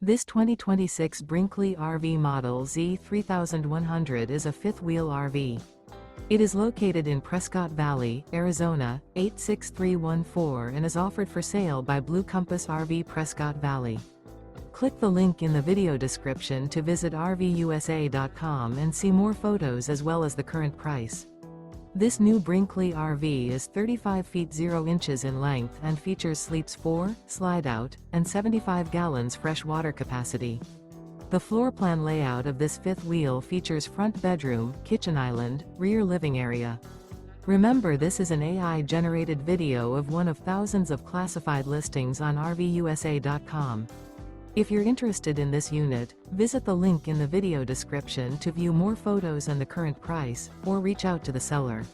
This 2026 Brinkley RV Model Z 3100 is a fifth-wheel RV. It is located in Prescott Valley, Arizona, 86314 and is offered for sale by Blue Compass RV Prescott Valley. Click the link in the video description to visit RVUSA.com and see more photos as well as the current price. This new Brinkley RV is 35 feet 0 inches in length and features sleeps 4, slide-out, and 75 gallons fresh water capacity. The floor plan layout of this fifth wheel features front bedroom, kitchen island, rear living area. Remember, this is an AI-generated video of one of thousands of classified listings on RVUSA.com. If you're interested in this unit, visit the link in the video description to view more photos and the current price, or reach out to the seller.